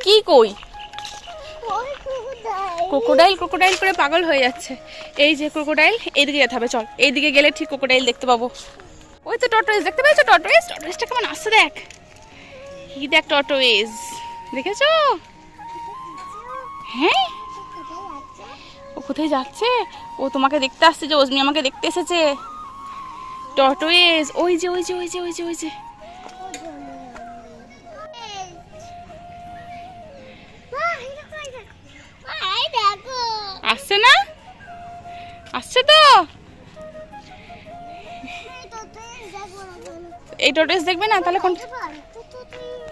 কি কই crocodile crocodile করে পাগল হয়ে যাচ্ছে। এই যে ক্রোকোডাইল, এইদিকে যেতে হবে, চল এইদিকে গেলে ঠিক ক্রোকোডাইল দেখতে পাবো। ওই তো টর্টোইজ দেখতে পেয়েছো? টর্টোইজ, টর্টোইজটা কেমন আসছে দেখ, কি দেখ টর্টোইজ, দেখেছো? হ্যাঁ, ও কোথায় যাচ্ছে? ও তোমাকে দেখতে আসছে, যে অজমি আমাকে দেখতে এসেছে। টর্টোইজ ওই যে ওই যে ওই যে ওই যে ওই যে আসছে না? আসছে তো। এই টর্টোইজ দেখবে না তাহলে কোন?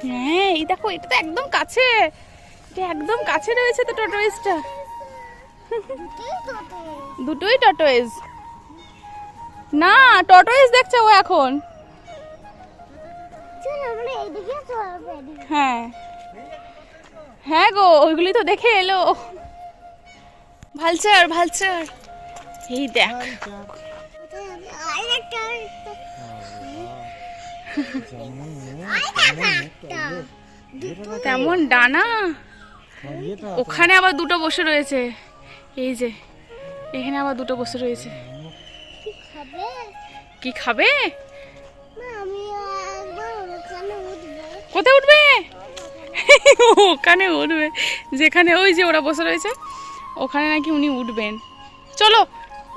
হ্যাঁ এই দেখো, এটা তো একদম কাছে, এটা একদম কাছে রয়েছে তো টর্টোইজটা। দুটোই টর্টোইজ না, টর্টোইজ দেখছে ও এখন। হ্যাঁ হ্যাঁ গো, ওইগুলি তো দেখে এলো। ভালচার ভালচার, এই দেখ তেমন ডানা, ওখানে আবার দুটো বসে রয়েছে। এই যে এখানে আবার দুটো বসে রয়েছে। কি খাবে? কোথায় উঠবে? ওখানে উঠবে, যেখানে ওই যে ওরা বসে রয়েছে ওখানে নাকি উনি উঠবেন। চলো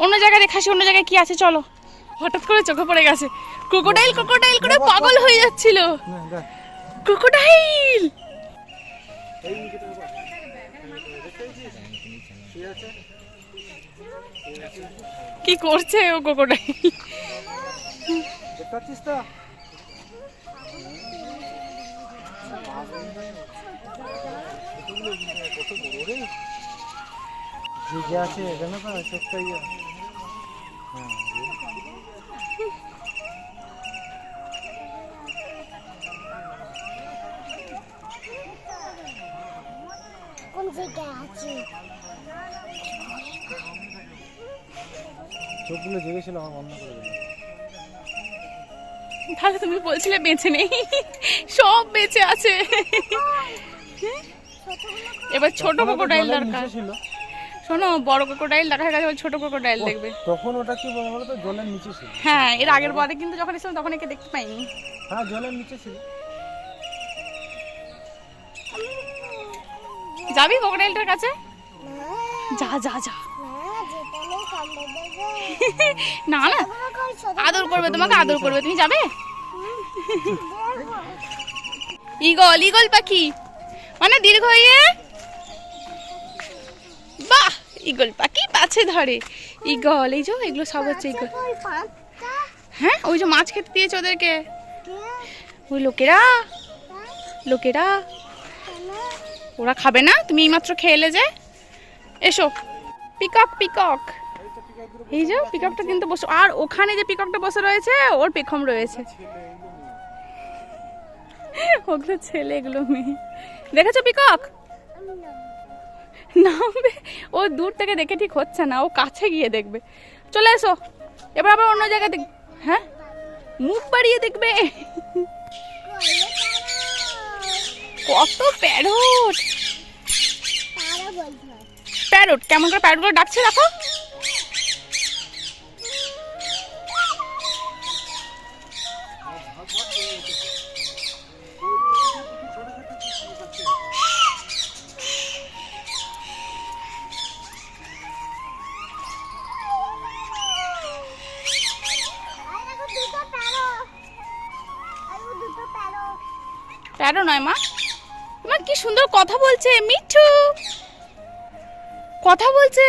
অন্য জায়গায় দেখাসি, অন্য জায়গায় কি আছে চলো। হঠাৎ করে চোখে পড়ে গেছে ক্রোকোডাইল, ক্রোকোডাইল করে পাগল হয়ে যাচ্ছিল। ক্রোকোডাইল কি করছে ও? ক্রোকোডাইল চোখগুলো জেগেছিল, আমার বন্ধ করে দিল। তাহলে তুমি বলছিলে বেঁচে নেই, সব বেঁচে আছে। এবার ছোট ক্রোকোডাইল দরকার। শোনো, বড় ক্রোকোডাইল দেখা গেছে, ছোট ক্রোকোডাইল দেখবে। তখন ওটা কি বলো তো, জলের নিচে ছিল। হ্যাঁ, এর আগের বারে কিন্তু যখন এসেছিলাম তখন একে দেখতে পাইনি। হ্যাঁ, জলের নিচে ছিল। যাবি ক্রোকোডাইলটার কাছে? যা যা যা। না না, আদর করবে তোমাকে, আদর করবে, তুমি যাবে? ঈগল, ঈগল পাখি মানে দীর্ঘ ইয়ে। বাহ, ঈগল পাখি পাছে ধরে। ঈগল, এই যে এগুলো সব হচ্ছে ঈগল। হ্যাঁ, ওই যে মাছ খেতে দিয়েছে ওদেরকে ওই লোকেরা। লোকেরা ওরা খাবে না, তুমি এইমাত্র খেয়ে যে। এসো। পিকক, পিকক, এই যে পিককটা কিন্তু বসে, আর ওখানে যে পিককটা বসে রয়েছে ওর পেখম রয়েছে। ওগুলো ছেলে, এগুলো মেয়ে। দেখেছো পিকক? নামবে, ও দূর থেকে দেখে ঠিক হচ্ছে না, ও কাছে গিয়ে দেখবে। চলে এসো, এবার আবার অন্য জায়গায় দেখ। হ্যাঁ, মুখ বাড়িয়ে দেখবে। কত প্যারট, প্যারট কেমন করে প্যারটগুলো ডাকছে দেখো। প্যারো নয় মা, তোমার কি সুন্দর কথা বলছে, মিঠু কথা বলছে।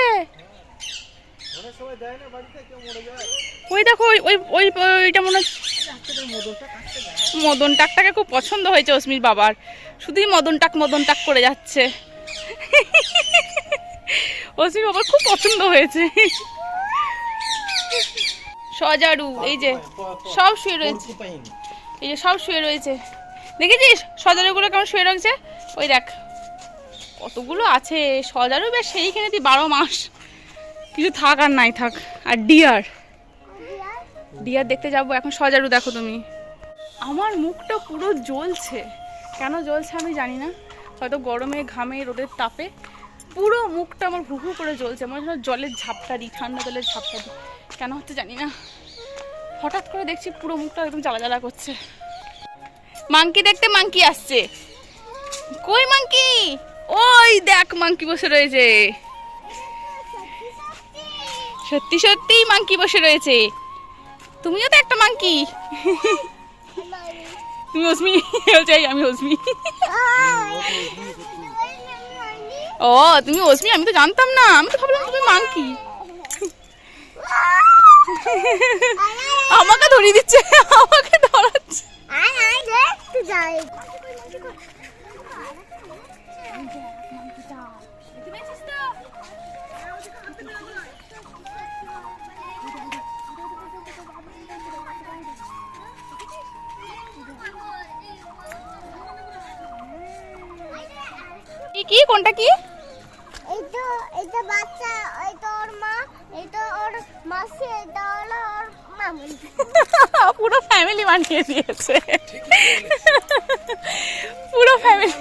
ওই দেখো, ওই ওই ওইটা মনে হচ্ছে মদন টাকটাকে খুব পছন্দ হয়েছে অস্মির বাবার, শুধুই মদন টাক করে যাচ্ছে। অস্মির বাবার খুব পছন্দ হয়েছে। সজারু, এই যে সব শুয়ে রয়েছে, এই যে সব শুয়ে রয়েছে। দেখেছিস সজারুগুলো কেমন শুয়ে রয়েছে? ওই দেখ কতগুলো আছে সজারু, বেশ সেই কিনে তুই 12 মাস কিছু থাক আর নাই থাক। আর ডিয়ার, ডিয়ার দেখতে যাবো এখন। সজারু দেখো তুমি। আমার মুখটা পুরো জ্বলছে, কেন জ্বলছে আমি জানি না। হয়তো গরমে ঘামে রোদের তাপে পুরো মুখটা আমার হু হু করে জ্বলছে, মনে হয় জলের ঝাপটা দিই, ঠান্ডা জলের ঝাপটা দিই, কেন হচ্ছে জানি না। হঠাৎ করে দেখছি পুরো মুখটা একদম জ্বালা জ্বালা করছে। মাংকি দেখতে মাংকি আসছে। কই মাংকি? ওই দেখ মাংকি বসে রয়েছে, সত্যি সত্যি মাংকি বসে রয়েছে। তুমিও তো একটা মাংকি। তুমি অসমি? চাই আমি অসমি। ও তুমি অসমি, আমি তো জানতাম না, আমি তো ভাবলাম তুমি মাংকি। আমাকে ধরিয়ে দিচ্ছে, আমাকে ধরাচ্ছে। কি কোনটা কি? এইটা বাচ্চা, এইটা ওর মা, এইটা ওর মাসি, এইটা হলো ওর মামু। পুরো ফ্যামিলি বানিয়ে দিয়েছে, পুরো ফ্যামিলি।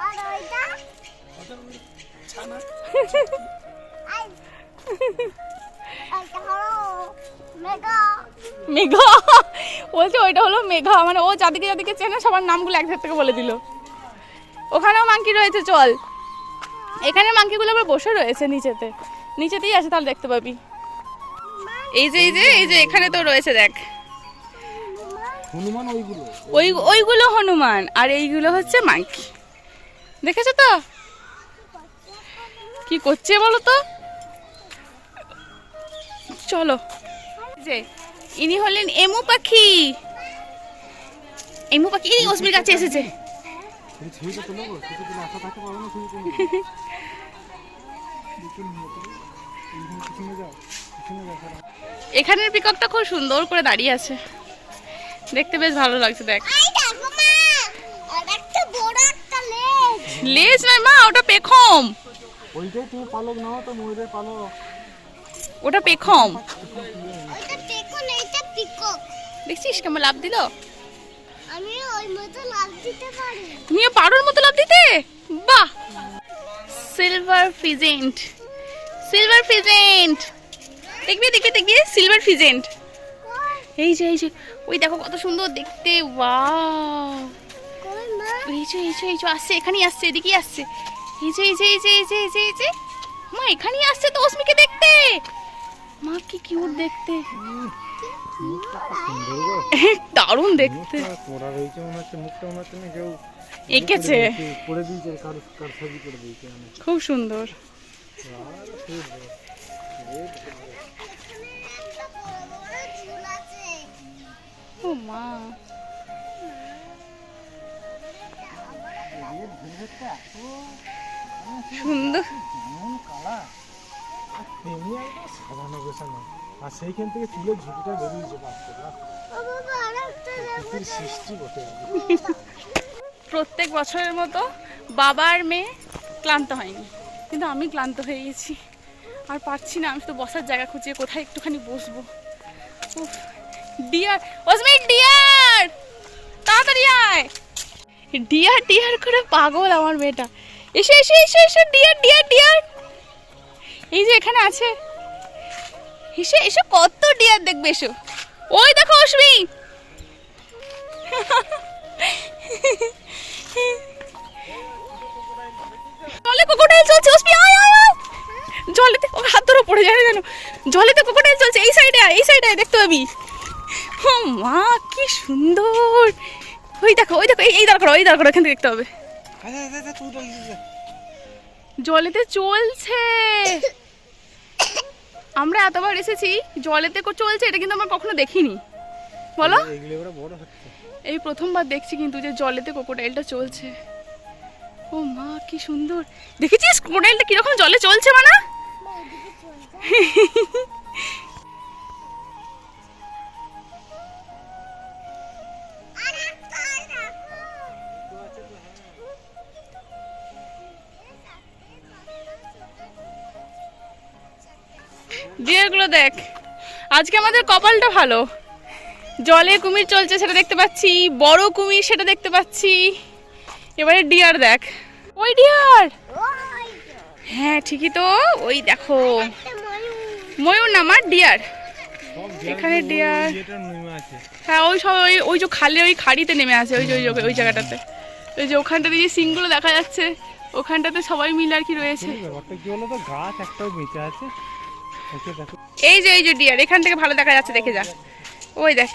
আর ওইটা এইটা হলো মেঘা। মেঘা বলছে ওইটা হলো মেঘা, মানে ও যাদিকে যাদিকে চেনে সবার নামগুলো এক থেকে বলে দিল। ওখানেও মাংকি রয়েছে, চল। এখানে মাংকিগুলো আবার বসে রয়েছে নিচেতে, নিচেতেই আছে, তাহলে দেখতে পাবি। এই যে এই যে এই যে এখানে তো রয়েছে, দেখ হনুমান। ওইগুলো ওইগুলো হনুমান, আর এইগুলো হচ্ছে মাংকি। দেখেছো তো কি করছে বলো তো? চলো। যে ইনি হলেন এমু পাখি। এমু পাখি এই অসমির কাছে এসেছে। ছবিটা তোলো গো, ছবিটা তুলে আশা থাকতে পারবে না, ছবি তুলে পিছনে যাও, পিছনে যাও। এখানের পিককটা খুব সুন্দর করে দাঁড়িয়ে আছে, দেখতে বেশ ভালো লাগছে। দেখ এই দেখো মা, আর একটা বড় একটা লেজ। লেজ নয় মা, ওটা পেখম। ওইটাই তুমি পালক নাও তো, ময়ূরের পালক। ওটা পেখম। ওইটা পেকন, এইটা পিকক। দেখছিস কেমন লাভ দিল? আমি ওই মতো লাভ দিতে পারি। তুমিও পারোর মতো লাভ দিতে, বাহ। সিলভার ফিজেন্ট, সিলভার ফিজেন্ট, দেখবি দেখবি দেখবি সিলভার ফিজেন্ট। এই যে ওই দেখো কত সুন্দর দেখতে, ওয়াও। কই মা? এই যে আসছে, এখানেই আসছে, এদিকেই আসছে। এই যে মা এখানেই আসছে তো অস্মিকে দেখতে। মা কি কিউট দেখতে, দারুণ দেখতে। তোরা রয়েছে মনে হচ্ছে, মুখটা মনে হচ্ছে না কেউ এঁকেছে, করে দিয়েছে, কার ছবি করে দিয়েছে। খুব সুন্দর। একটা বড় বড় চুল আছে। ও মা, সুন্দর। সাজানো গোছানো, আর সেইখান থেকে চুলের ঝুঁকিটা বেরিয়েছে। ও বাবা, আরেকটা দেখো। সৃষ্টি বটে। প্রত্যেক বছরের মতো বাবা আর মেয়ে ক্লান্ত হয়নি, কিন্তু আমি ক্লান্ত হয়ে গেছি, আর পারছি না। আমি তো বসার জায়গা খুঁজে কোথায় একটুখানি বসবো। ডিয়ার অসমি, ডিয়ার তাড়াতাড়ি আয়। ডিয়ার ডিয়ার করে পাগল আমার মেয়েটা। এসে এসে এসে এসে ডিয়ার ডিয়ার ডিয়ার। এই যে এখানে আছে, এসে এসে কত ডিয়ার দেখবে, এসো। ওই দেখো অসমি, জলে ক্রোকোডাইল চলছে। অসমি আয় আয় আয়, জলেতে ও হাত ধরে পড়ে যায় কেন? জলেতে ক্রোকোডাইল চলছে, এই সাইডে আয়, এই সাইডে আয়, দেখতে পাবি। ও মা কি সুন্দর। ওই দেখো এই দাঁড় করো, এখান থেকে দেখতে হবে। জলেতে চলছে, আমরা এতবার এসেছি, জলেতে চলছে, এটা কিন্তু আমরা কখনো দেখিনি, বলো। এই প্রথমবার দেখছি কিন্তু যে জলেতে ক্রোকোডাইলটা চলছে। ও মা কি সুন্দর। দেখেছিস ক্রোকোডাইলটা কিরকম জলে চলছে মানা? ডিয়ারগুলো দেখ, আজকে আমাদের কপালটা ভালো, জলে কুমির চলছে সেটা দেখতে পাচ্ছি, বড় কুমির সেটা দেখতে পাচ্ছি। এবারে ডিয়ার দেখ, ওই ডিয়ার, ওই তো, হ্যাঁ ঠিকই তো, ওই দেখো একটা ময়ূর। ময়ূর না আমার ডিয়ার। সব এখানে ডিয়ারগুলো ডিয়ার। ওই ইয়েটার নেমে আছে। হ্যাঁ ওই সব ওই যে খালে ওই খাড়িতে নেমে আছে, ওই যে ওই জায়গাটাতে, ওই যে ওখানটাতে যে সিংগুলো দেখা যাচ্ছে ওখানটাতে সবাই মিলে আর কি রয়েছে। কিন্তু ব্যাপারটা কি বলো তো, গাছ একটাও বেঁচে আছে। ওকে দেখো, এই যে ডিয়ার, এখান থেকে ভালো দেখা যাচ্ছে, দেখে যা, ওই দেখ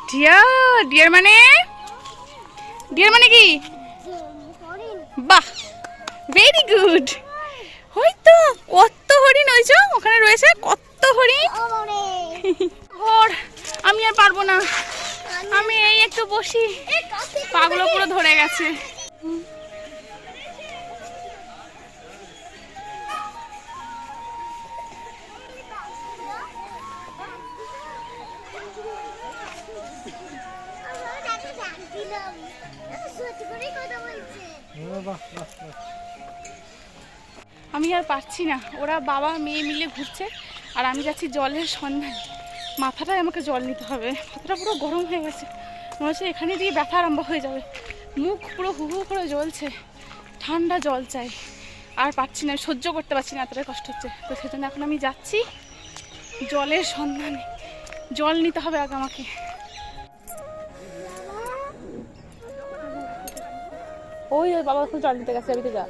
ডিয়ার। ডিয়ার মানে কি? হরিণ। বাহ, ভেরি গুড। ওই তো কত হরিণ, ওই যে ওখানে রয়েছে কত হরিণ। ওরে, ওর আমি আর পারবো না, আমি এই একটু বসি, পাগুলো পুরো ধরে গেছে। আমরা তাকে ডাকছিলাম। সত্যি করেই কথা বলছে। বাহ বাহ বাহ। আমি আর পারছি না, ওরা বাবা মেয়ে মিলে ঘুরছে আর আমি যাচ্ছি জলের সন্ধানে। মাথাটায় আমাকে জল নিতে হবে, মাথাটা পুরো গরম হয়ে গেছে, মনে হচ্ছে এখানে দিয়ে ব্যথা আরম্ভ হয়ে যাবে। মুখ পুরো হু হু করে জ্বলছে, ঠান্ডা জল চাই। আর পারছি না, সহ্য করতে পারছি না, এতটাই কষ্ট হচ্ছে। তো সেজন্য এখন আমি যাচ্ছি জলের সন্ধানে, জল নিতে হবে আগে আমাকে। ওই বাবা খুব জল নিতে গেছে, আমি তো যা।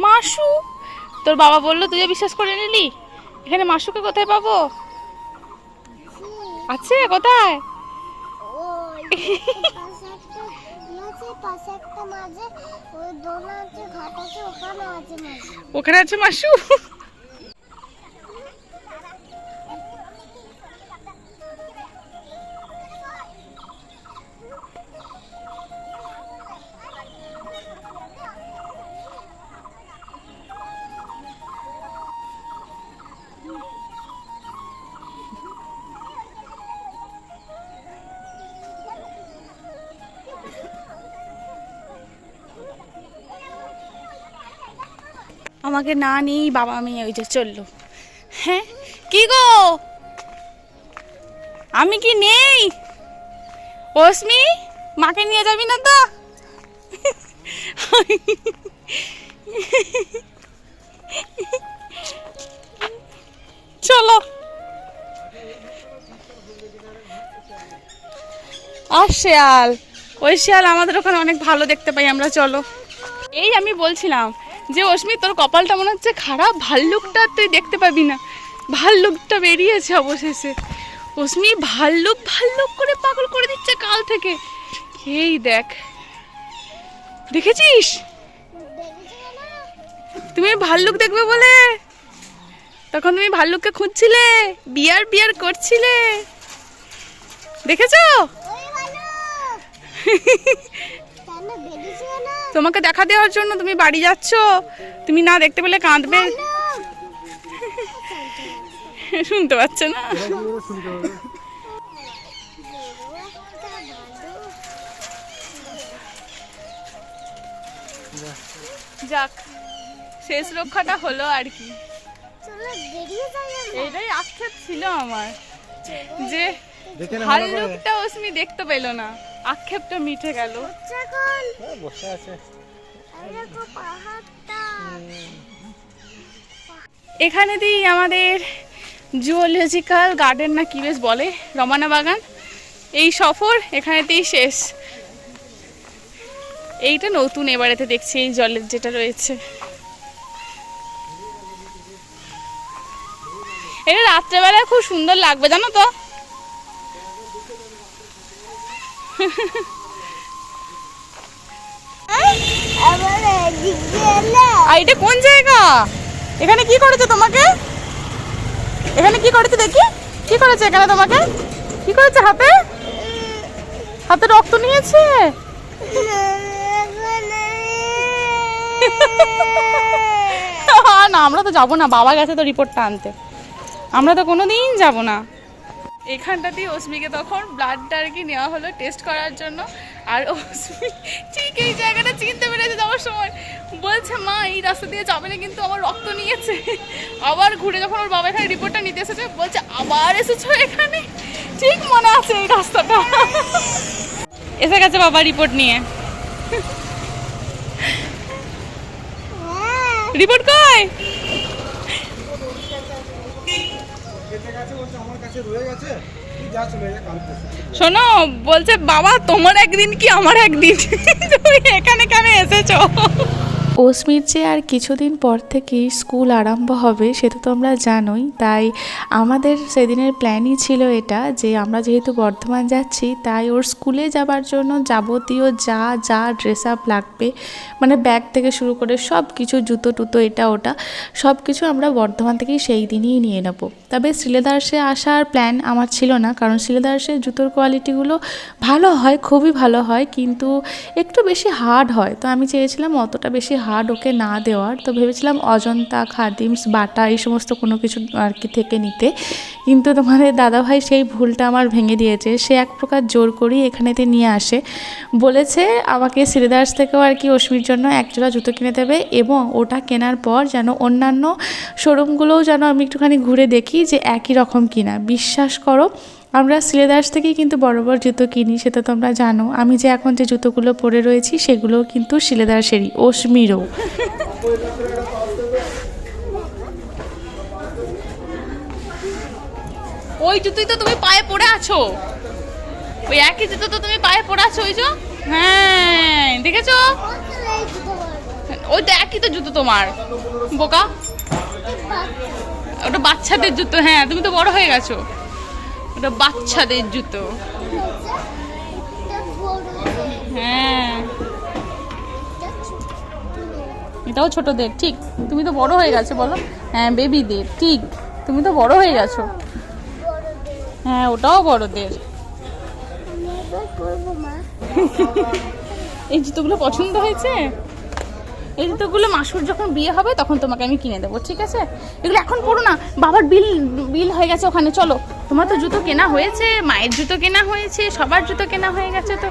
মাসু, তোর বাবা বললো, তুইও বিশ্বাস করে নিলি? এখানে মাসুকে কোথায় পাবো? আছে কোথায়? ওই পাশে একটা মাঝে ওই দোলা আছে, ঘাট আছে, ওখানে আছে মাঝে। ওখানে আছে মাসু। আমাকে না নিয়েই বাবা মেয়ে ওই যে চললো। হ্যাঁ কি গো, আমি কি নেই? অস্মি, মাকে নিয়ে যাবি না তো? চলো। আর শেয়াল, ওই শেয়াল আমাদের ওখানে অনেক ভালো দেখতে পাই আমরা, চলো। এই আমি বলছিলাম যে অস্মি, তোর কপালটা মনে হচ্ছে খারাপ, ভাল্লুকটা তুই দেখতে পাবি না, ভাল্লুকটা বেরিয়েছে অবশেষে। অস্মি ভাল্লুক ভাল্লুক করে পাগল করে দিচ্ছে কাল থেকে। এই দেখ, দেখেছিস? তুমি ভাল্লুক দেখবে বলে তখন তুমি ভাল্লুককে খুঁজছিলে, বিয়ার বিয়ার করছিলে, দেখেছো? ওই ভালো কেন বেরিয়েছে না? তোমাকে দেখা দেওয়ার জন্য তুমি বাড়ি যাচ্ছ, তুমি না দেখতে পেলে কাঁদবে। শুনতে পাচ্ছ না? এরা কি করে শুনতে পাবে? যাক, শেষ রক্ষাটা হলো আর কি। চলো বেরিয়ে যাই আমরা। এইটাই আক্ষেপ ছিল আমার, যে দেখে না ভালো করে। ভাল্লুকটা অস্মি দেখতে পেল না, আক্ষেপটা মিটে গেল। যখন বসে আছে। এরকম পাহাড়টা এখানে দিয়েই আমাদের জুওলজিক্যাল গার্ডেন না কি বেশ বলে, রমানা বাগান, এই সফর এখানেতেই শেষ। এইটা নতুন এবারেতে দেখছি, এই জলের যেটা রয়েছে। এটা রাত্রেবেলায় খুব সুন্দর লাগবে জানো তো। আবার এদিকে এলে আর এটা কোন জায়গা? এখানে কি করেছে তোমাকে? এখানে কি করেছে দেখি, কি করেছে এখানে তোমাকে? কি করেছে হাতে? হাতে রক্ত নিয়েছে? না আমরা তো যাবো না, বাবা গেছে তো রিপোর্টটা আনতে, আমরা তো কোনোদিন যাব না। এখানটাতেই অস্মিকে তখন ব্লাডটা আর কি নেওয়া হলো টেস্ট করার জন্য। আর ও ঠিক এই জায়গাটা চিনতে পেরেছে যাওয়ার সময়, বলছে মা এই রাস্তা দিয়ে যাবে না কিন্তু আমার রক্ত নিয়েছে। আবার ঘুরে যখন ওর বাবা এখানে রিপোর্টটা নিতে এসেছে বলছে আবার এসেছো এখানে, ঠিক মনে আছে এই রাস্তাটা। এসে গেছে বাবা রিপোর্ট নিয়ে। রিপোর্ট কই? শোনো বলছে বাবা তোমার একদিন কি আমার একদিন, তুমি এখানে কেন এসেছো? অস্মির যে আর কিছুদিন পর থেকেই স্কুল আরম্ভ হবে সেটা তো আমরা জানোই, তাই আমাদের সেদিনের প্ল্যানই ছিল এটা যে আমরা যেহেতু বর্ধমান যাচ্ছি তাই ওর স্কুলে যাবার জন্য যাবতীয় যা যা ড্রেস আপ লাগবে, মানে ব্যাগ থেকে শুরু করে সব কিছু, জুতো টুতো এটা ওটা সব কিছু আমরা বর্ধমান থেকেই সেই দিনই নিয়ে নেব। তবে শ্রীলেদার্সে আসার প্ল্যান আমার ছিল না, কারণ শ্রীলেদার্সের জুতোর কোয়ালিটিগুলো ভালো হয়, খুবই ভালো হয়, কিন্তু একটু বেশি হার্ড হয়। তো আমি চেয়েছিলাম অতটা বেশি হার্ড ওকে না দেওয়ার, তো ভেবেছিলাম অজন্তা, খাদিমস, বাটা এই সমস্ত কোনো কিছু আর কি থেকে নিতে। কিন্তু তোমাদের দাদাভাই সেই ভুলটা আমার ভেঙে দিয়েছে। সে এক প্রকার জোর করেই এখানেতে নিয়ে আসে, বলেছে আমাকে শ্রীলেদার্স থেকেও আর কি অস্মির জন্য একজোড়া জুতো কিনে দেবে, এবং ওটা কেনার পর যেন অন্যান্য শোরুমগুলোও যেন আমি একটুখানি ঘুরে দেখি যে একই রকম কিনা। বিশ্বাস করো আমরা শ্রীলেদার্স থেকেই কিন্তু বড় বড় জুতো কিনি, সেটা তোমরা জানো। আমি যে এখন যে জুতোগুলো পরে রয়েছি সেগুলোও কিন্তু শ্রীলেদার্সেরই, অস্মিরও। ওই জুতোই তো তুমি পায়ে পরে আছো, ওই একই জুতো তো তুমি পায়ে পরে আছো, ওই যে হ্যাঁ দেখেছো, ওই তো একই তো জুতো তোমার বোকা, ওটা বাচ্চাদের জুতো। হ্যাঁ তুমি তো বড় হয়ে গেছো, ওটা বাচ্চাদের জুতো। হ্যাঁ এটাও ছোটদের, ঠিক তুমি তো বড় হয়ে গেছো বলো। হ্যাঁ বেবিদের, ঠিক তুমি তো বড় হয়ে গেছো। হ্যাঁ ওটাও বড়দের। এই জুতোগুলো পছন্দ হয়েছে? এই জুতোগুলো মাসুর যখন বিয়ে হবে তখন তোমাকে আমি কিনে দেবো, ঠিক আছে? এগুলো এখন পড়ো না, বাবার বিল হয়ে গেছে ওখানে, চলো। তোমার তো জুতো কেনা হয়েছে, মায়ের জুতো কেনা হয়েছে, সবার জুতো কেনা হয়ে গেছে তো।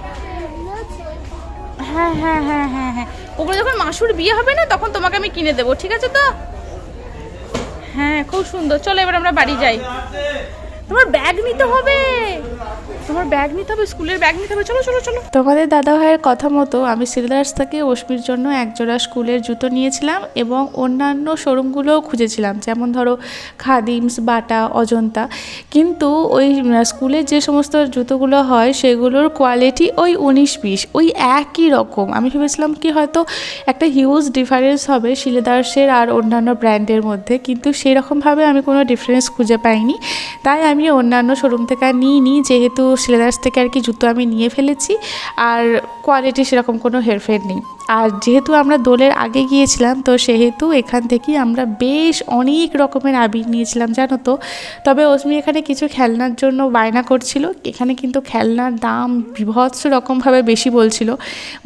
হ্যাঁ হ্যাঁ হ্যাঁ হ্যাঁ হ্যাঁ ওগুলো যখন মাসুর বিয়ে হবে না তখন তোমাকে আমি কিনে দেবো, ঠিক আছে তো? হ্যাঁ খুব সুন্দর। চলো এবার আমরা বাড়ি যাই। তোমার ব্যাগ নিতে হবে, তোমার ব্যাগ নিতে হবে, স্কুলের ব্যাগ নিতে হবে। চলো চলো চলো। তোমাদের দাদাভাইয়ের কথা মতো আমি শ্রীলেদার্স থেকে অস্মির জন্য একজোড়া স্কুলের জুতো নিয়েছিলাম, এবং অন্যান্য শোরুমগুলোও খুঁজেছিলাম, যেমন ধরো খাদিমস, বাটা, অজন্তা। কিন্তু ওই স্কুলের যে সমস্ত জুতোগুলো হয় সেগুলোর কোয়ালিটি ওই 19-20 ওই একই রকম। আমি ভেবেছিলাম কি হয়তো একটা হিউজ ডিফারেন্স হবে শ্রীলেদার্সের আর অন্যান্য ব্র্যান্ডের মধ্যে, কিন্তু সেরকমভাবে আমি কোনো ডিফারেন্স খুঁজে পাইনি। তাই আমি অন্যান্য শোরুম থেকে আর নিইনি, যেহেতু শ্রীলেদার্স থেকে আর কি জুতো আমি নিয়ে ফেলেছি, আর কোয়ালিটি সেরকম কোনো হেরফের নেই। আর যেহেতু আমরা দোলের আগে গিয়েছিলাম তো সেহেতু এখান থেকেই আমরা বেশ অনেক রকমের আবির নিয়েছিলাম, জানো তো। তবে অস্মি এখানে কিছু খেলনার জন্য বায়না করছিল, এখানে কিন্তু খেলনার দাম বিভৎস রকমভাবে বেশি বলছিল,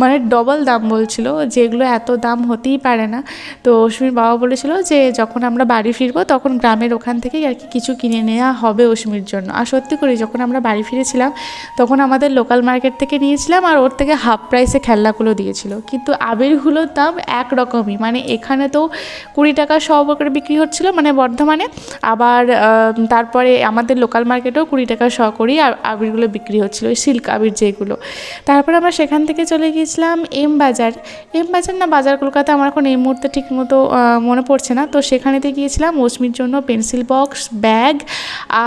মানে ডবল দাম বলছিল, যেগুলো এত দাম হতেই পারে না। তো অস্মির বাবা বলেছিল যে যখন আমরা বাড়ি ফিরবো তখন গ্রামের ওখান থেকেই আর কি কিছু কিনে নেওয়া হবে অস্মির জন্য। আর সত্যি করে যখন আমরা বাড়ি ফিরেছিলাম তখন আমাদের লোকাল মার্কেট থেকে নিয়েছিলাম, আর ওর থেকে হাফ প্রাইসে খেলনাগুলো দিয়েছিল, কিন্তু আবিরগুলোর দাম একরকমই। মানে এখানে তো 20 টাকা শ করে বিক্রি হচ্ছিলো, মানে বর্ধমানে, আবার তারপরে আমাদের লোকাল মার্কেটেও 20 টাকা শ করেই আবিরগুলো বিক্রি হচ্ছিলো, সিল্ক আবির যেগুলো। তারপর আমরা সেখান থেকে চলে গিয়েছিলাম এম বাজার না বাজার কলকাতা, আমার এখন এই মুহূর্তে ঠিক মতো মনে পড়ছে না। তো সেখানেতে গিয়েছিলাম অস্মির জন্য পেন্সিল বক্স, ব্যাগ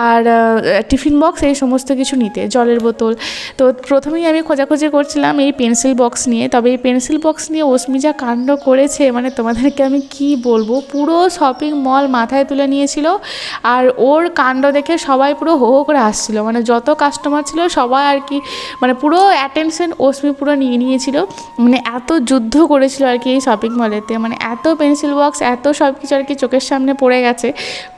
আর টিফিন বক্স, এই সমস্ত কিছু নিতে, জলের বোতল। তো প্রথমেই আমি খোঁজাখুঁজি করছিলাম এই পেন্সিল বক্স নিয়ে, তবে এই পেন্সিল বক্স নিয়ে অস্মি যা কাণ্ড করেছে মানে তোমাদেরকে আমি কি বলবো, পুরো শপিং মল মাথায় তুলে নিয়েছিল। আর ওর কাণ্ড দেখে সবাই পুরো হো হো করে আসছিল, মানে যত কাস্টমার ছিল সবাই আর কি, মানে পুরো অ্যাটেনশন অস্মি পুরো নিয়ে নিয়েছিল। মানে এত যুদ্ধ করেছিল আর কি এই শপিং মলেতে, মানে এত পেন্সিল বক্স, এত সব কিছু আর কি চোখের সামনে পড়ে গেছে,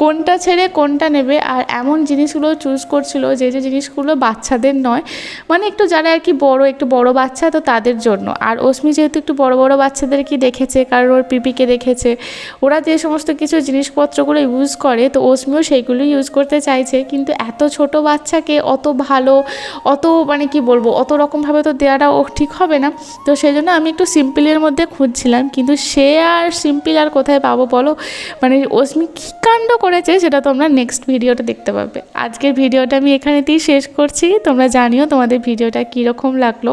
কোনটা ছেড়ে কোনটা নেবে। আর এমন জিনিসগুলো চুজ করছিল যে যে জিনিস জিনিসগুলো বাচ্চাদের নয়, মানে একটু যারা আর কি বড়, একটু বড় বাচ্চা, তো তাদের জন্য। আর অস্মি যেহেতু একটু বড় বড় বাচ্চাদেরকে দেখেছে, কারণ ওর পিপিকে দেখেছে, ওরা যে সমস্ত কিছু জিনিসপত্রগুলো ইউজ করে, তো অস্মিও সেইগুলো ইউজ করতে চাইছে। কিন্তু এত ছোট বাচ্চাকে অত ভালো, অত মানে কি বলবো, অত রকমভাবে তো দেওয়াটা ঠিক হবে না। তো সেই জন্য আমি একটু সিম্পলের মধ্যে খুঁজছিলাম, কিন্তু সে আর সিম্পল আর কোথায় পাবো বলো। মানে অস্মি কী কাণ্ড করেছে সেটা তোমরা নেক্সট ভিডিওটা দেখতে পাবে। আজকের ভিডিওটা আমি এখানেতেই শেষ করছি। তোমরা জানিও তোমাদের ভিডিওটা কীরকম লাগলো।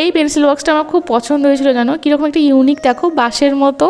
এই পেন্সিল বক্সটা আমার খুব পছন্দ হয়েছিল, জানো কীরকম একটা ইউনিক, দেখো বাঁশের মতো